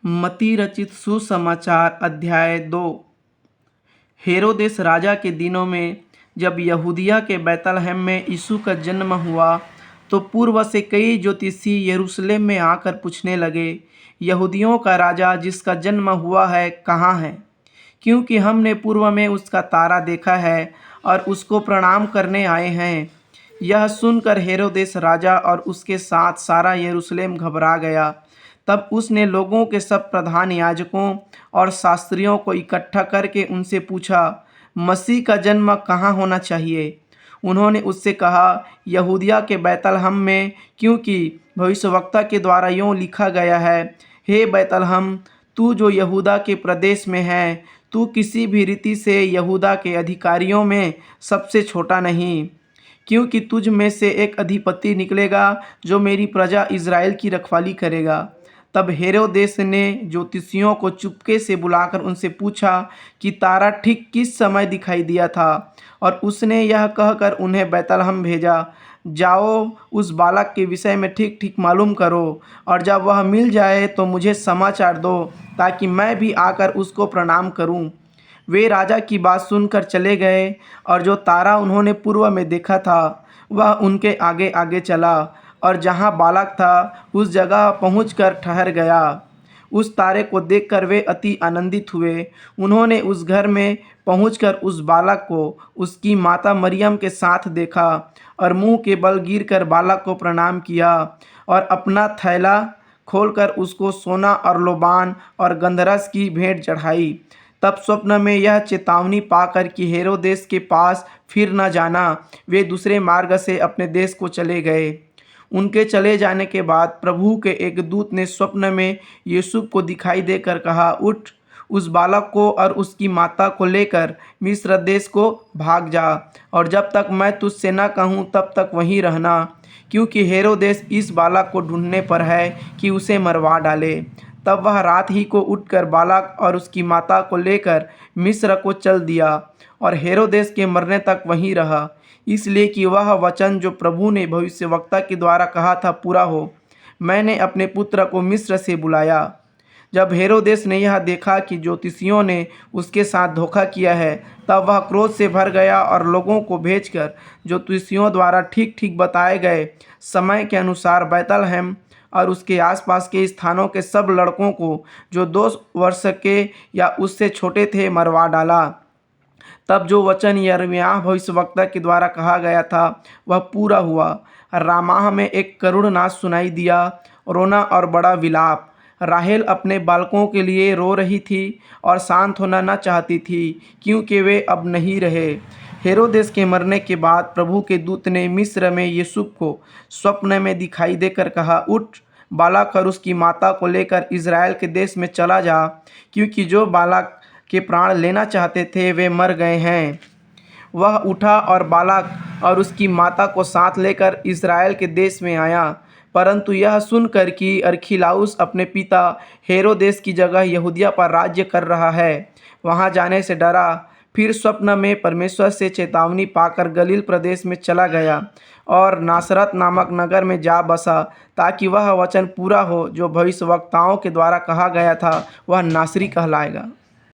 मत्ती रचित सुसमाचार अध्याय 2। हेरोदेस राजा के दिनों में जब यहूदिया के बैतलहम में यीशु का जन्म हुआ, तो पूर्व से कई ज्योतिषी यरूशलेम में आकर पूछने लगे, यहूदियों का राजा जिसका जन्म हुआ है कहाँ है? क्योंकि हमने पूर्व में उसका तारा देखा है और उसको प्रणाम करने आए हैं। यह सुनकर हेरोदेस राजा और उसके साथ सारा यरूशलेम घबरा गया। तब उसने लोगों के सब प्रधान याजकों और शास्त्रियों को इकट्ठा करके उनसे पूछा, मसीह का जन्म कहाँ होना चाहिए? उन्होंने उससे कहा, यहूदिया के बैतलहम में, क्योंकि भविष्यवक्ता के द्वारा यूँ लिखा गया है, हे बैतलहम, तू जो यहूदा के प्रदेश में है, तू किसी भी रीति से यहूदा के अधिकारियों में सबसे छोटा नहीं, क्योंकि तुझ में से एक अधिपति निकलेगा जो मेरी प्रजा इज़राइल की रखवाली करेगा। तब हेरोदेस ने ज्योतिषियों को चुपके से बुलाकर उनसे पूछा कि तारा ठीक किस समय दिखाई दिया था, और उसने यह कहकर उन्हें बैतलहम भेजा, जाओ उस बालक के विषय में ठीक ठीक मालूम करो, और जब वह मिल जाए तो मुझे समाचार दो, ताकि मैं भी आकर उसको प्रणाम करूं। वे राजा की बात सुनकर चले गए, और जो तारा उन्होंने पूर्व में देखा था वह उनके आगे आगे चला, और जहाँ बालक था उस जगह पहुंचकर ठहर गया। उस तारे को देखकर वे अति आनंदित हुए। उन्होंने उस घर में पहुंचकर उस बालक को उसकी माता मरियम के साथ देखा, और मुंह के बल गिरकर बालक को प्रणाम किया, और अपना थैला खोलकर उसको सोना और लोबान और गंधरस की भेंट चढ़ाई। तब स्वप्न में यह चेतावनी पाकर कि हेरोदेस के पास फिर न जाना, वे दूसरे मार्ग से अपने देश को चले गए। उनके चले जाने के बाद प्रभु के एक दूत ने स्वप्न में यूसुफ को दिखाई देकर कहा, उठ, उस बालक को और उसकी माता को लेकर मिस्र देश को भाग जा, और जब तक मैं तुझसे न कहूँ तब तक वहीं रहना, क्योंकि हेरोदेस इस बालक को ढूंढने पर है कि उसे मरवा डाले। तब वह रात ही को उठकर बालक और उसकी माता को लेकर मिस्र को चल दिया, और हेरोदेस के मरने तक वहीं रहा, इसलिए कि वह वचन जो प्रभु ने भविष्यवक्ता के द्वारा कहा था पूरा हो, मैंने अपने पुत्र को मिस्र से बुलाया। जब हेरोदेस ने यह देखा कि ज्योतिषियों ने उसके साथ धोखा किया है, तब वह क्रोध से भर गया और लोगों को भेजकर ज्योतिषियों द्वारा ठीक ठीक बताए गए समय के अनुसार बैतलहम और उसके आसपास के स्थानों के सब लड़कों को जो 2 वर्ष के या उससे छोटे थे मरवा डाला। तब जो वचन यिर्मयाह भविष्यवक्ता के द्वारा कहा गया था वह पूरा हुआ। रामाह में एक करुण नाद सुनाई दिया, रोना और बड़ा विलाप। राहेल अपने बालकों के लिए रो रही थी और शांत होना न चाहती थी, क्योंकि वे अब नहीं रहे। हेरोदेस के मरने के बाद प्रभु के दूत ने मिस्र में यूसुफ को स्वप्न में दिखाई देकर कहा, उठ, बालक और उसकी माता को लेकर इज़राइल के देश में चला जा, क्योंकि जो बालक के प्राण लेना चाहते थे वे मर गए हैं। वह उठा और बालक और उसकी माता को साथ लेकर इज़राइल के देश में आया। परंतु यह सुनकर कि अरखिलाउस अपने पिता हेरोदेस की जगह यहूदिया पर राज्य कर रहा है, वहाँ जाने से डरा। फिर स्वप्न में परमेश्वर से चेतावनी पाकर गलील प्रदेश में चला गया और नासरत नामक नगर में जा बसा, ताकि वह वचन पूरा हो जो भविष्यवक्ताओं के द्वारा कहा गया था, वह नासरी कहलाएगा।